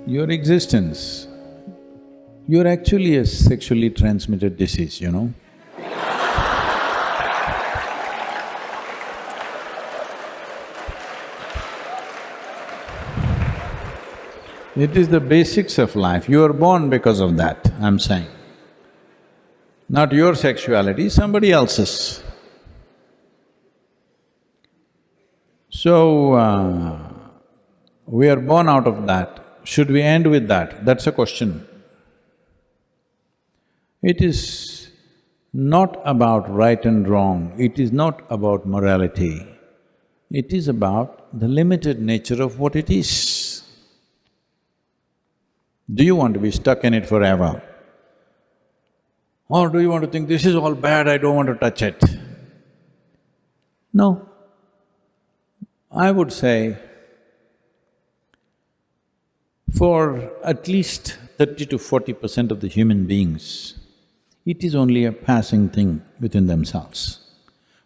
Your existence, you're actually a sexually transmitted disease, you know. It is the basics of life, you are born because of that, I'm saying. Not your sexuality, somebody else's. So, we are born out of that. Should we end with that? That's a question. It is not about right and wrong, it is not about morality. It is about the limited nature of what it is. Do you want to be stuck in it forever? Or do you want to think, this is all bad, I don't want to touch it? No. I would say, for at least 30 to 40% of the human beings, it is only a passing thing within themselves.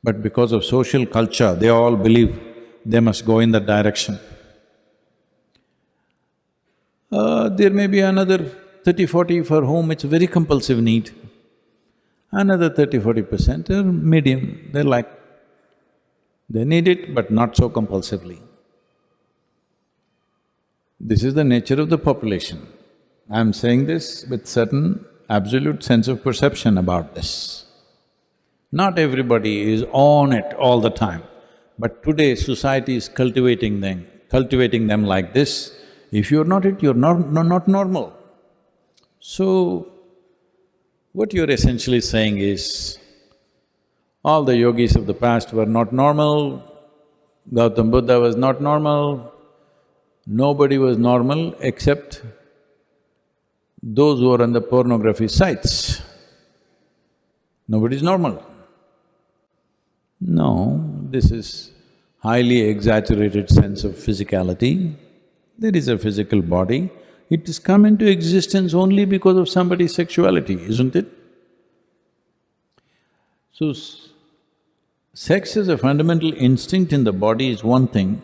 But because of social culture, they all believe they must go in that direction. There may be another 30-40 for whom it's a very compulsive need. Another 30-40% are medium, they're like, they need it but not so compulsively. This is the nature of the population. I'm saying this with certain absolute sense of perception about this. Not everybody is on it all the time, but today society is cultivating them like this. If you're not it, you're not normal. So, what you're essentially saying is, all the yogis of the past were not normal, Gautam Buddha was not normal, nobody was normal except those who are on the pornography sites. Nobody's normal. No, this is highly exaggerated sense of physicality. There is a physical body, it has come into existence only because of somebody's sexuality, isn't it? So, sex as a fundamental instinct in the body is one thing,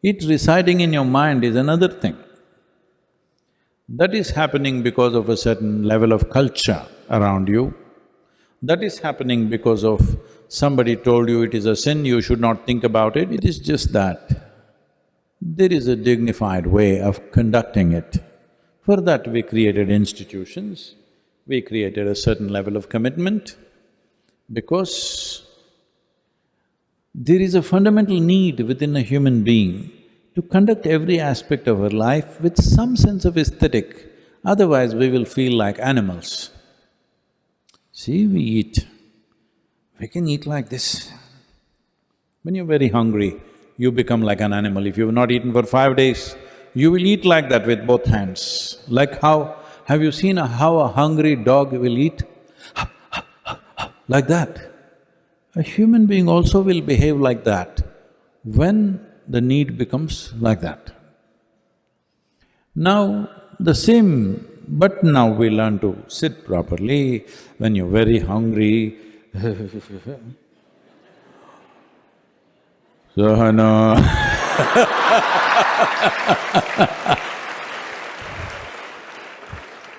it residing in your mind is another thing. That is happening because of a certain level of culture around you. That is happening because of somebody told you it is a sin, you should not think about it. It is just that there is a dignified way of conducting it. For that we created institutions, we created a certain level of commitment, because there is a fundamental need within a human being to conduct every aspect of our life with some sense of aesthetic, otherwise we will feel like animals. See, we eat, we can eat like this. When you're very hungry, you become like an animal. If you've not eaten for 5 days, you will eat like that with both hands. Like how… have you seen how a hungry dog will eat? Like that. A human being also will behave like that when the need becomes like that. Now, the same… but now we learn to sit properly. When you're very hungry, Sahana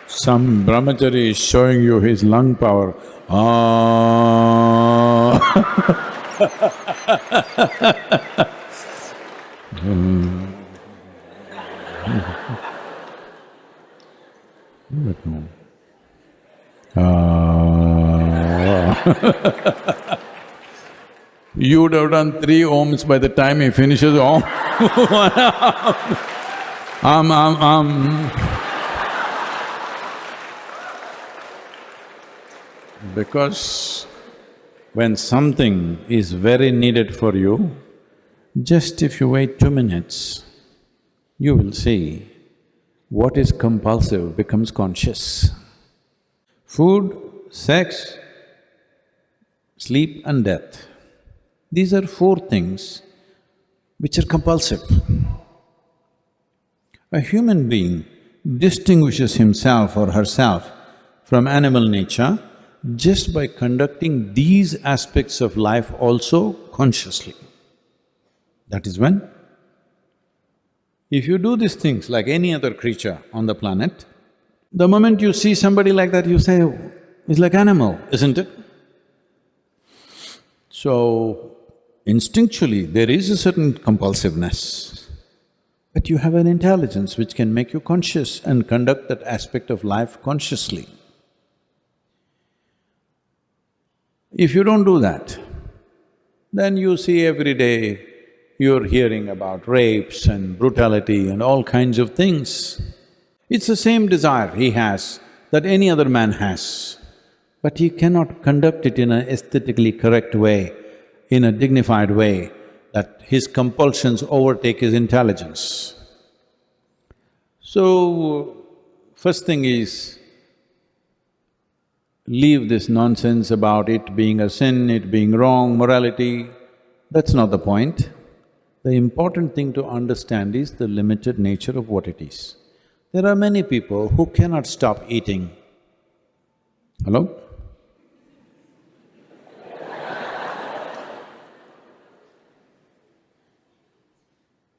some brahmachari is showing you his lung power. You would have done 3 ohms by the time he finishes om. Because when something is very needed for you, just if you wait 2 minutes, you will see what is compulsive becomes conscious. Food, sex, sleep and death. These are 4 things which are compulsive. A human being distinguishes himself or herself from animal nature just by conducting these aspects of life also consciously. That is when, if you do these things like any other creature on the planet, the moment you see somebody like that, you say, "Oh, he's like animal," isn't it? So, instinctually, there is a certain compulsiveness, but you have an intelligence which can make you conscious and conduct that aspect of life consciously. If you don't do that, then you see every day you're hearing about rapes and brutality and all kinds of things. It's the same desire he has that any other man has, but he cannot conduct it in an aesthetically correct way, in a dignified way, that his compulsions overtake his intelligence. So, first thing is, leave this nonsense about it being a sin, it being wrong, morality. That's not the point. The important thing to understand is the limited nature of what it is. There are many people who cannot stop eating. Hello?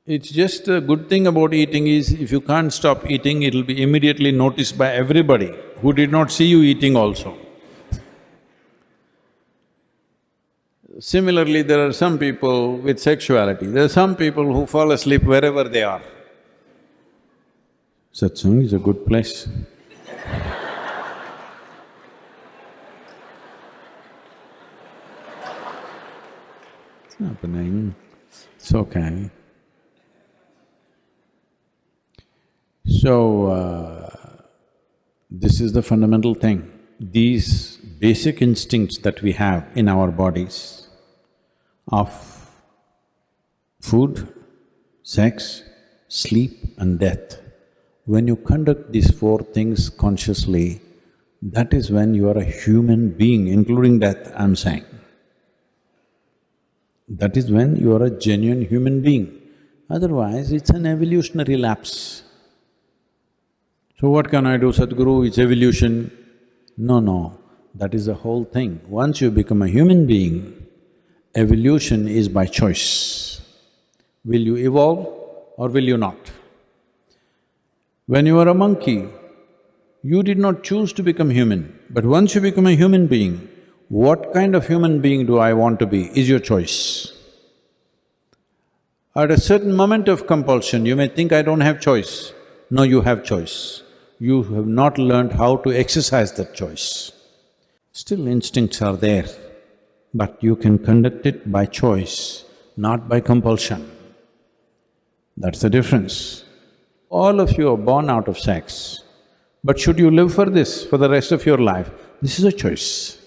It's just a good thing about eating is, if you can't stop eating, it'll be immediately noticed by everybody who did not see you eating also. Similarly, there are some people with sexuality, there are some people who fall asleep wherever they are. Satsang is a good place. It's happening, it's okay. So, this is the fundamental thing. These basic instincts that we have in our bodies of food, sex, sleep and death, when you conduct these four things consciously, that is when you are a human being, including death, I'm saying. That is when you are a genuine human being. Otherwise, it's an evolutionary lapse. So what can I do, Sadhguru? It's evolution. No, that is the whole thing. Once you become a human being, evolution is by choice. Will you evolve or will you not? When you were a monkey, you did not choose to become human, but once you become a human being, what kind of human being do I want to be is your choice. At a certain moment of compulsion, you may think, I don't have choice. No, you have choice. You have not learned how to exercise that choice. Still instincts are there, but you can conduct it by choice, not by compulsion. That's the difference. All of you are born out of sex, but should you live for this for the rest of your life? This is a choice.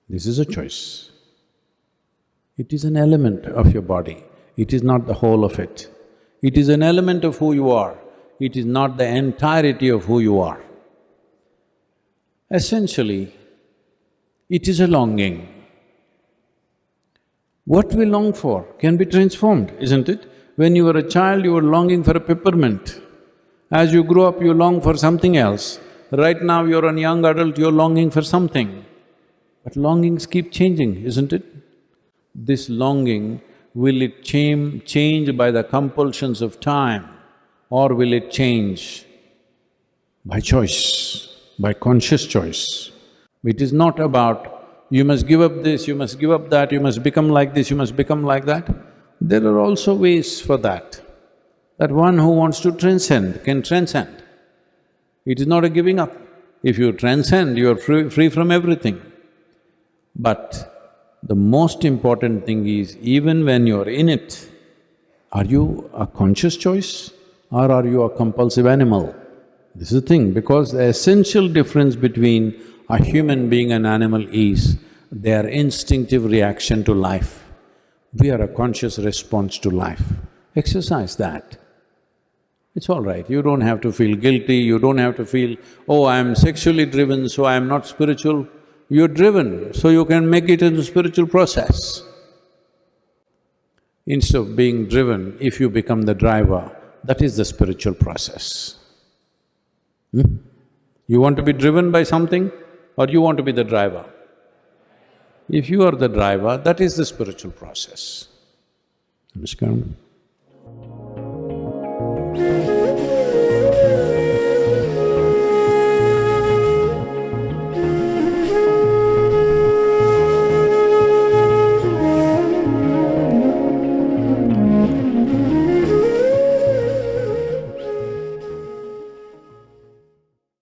This is a choice. It is an element of your body, it is not the whole of it. It is an element of who you are, it is not the entirety of who you are. Essentially, it is a longing. What we long for can be transformed, isn't it? When you were a child, you were longing for a peppermint. As you grow up, you long for something else. Right now, you're a young adult, you're longing for something. But longings keep changing, isn't it? This longing, will it change by the compulsions of time, or will it change by choice, by conscious choice? It is not about, you must give up this, you must give up that, you must become like this, you must become like that. There are also ways for that. That one who wants to transcend can transcend. It is not a giving up. If you transcend, you are free from everything. But the most important thing is, even when you're in it, are you a conscious choice or are you a compulsive animal? This is the thing, because the essential difference between a human being and animal is their instinctive reaction to life. We are a conscious response to life. Exercise that. It's all right, you don't have to feel guilty, you don't have to feel, oh, I'm sexually driven, so I'm not spiritual. You're driven, so you can make it into a spiritual process. Instead of being driven, if you become the driver, that is the spiritual process. You want to be driven by something? or you want to be the driver? If you are the driver, that is the spiritual process. Namaskaram.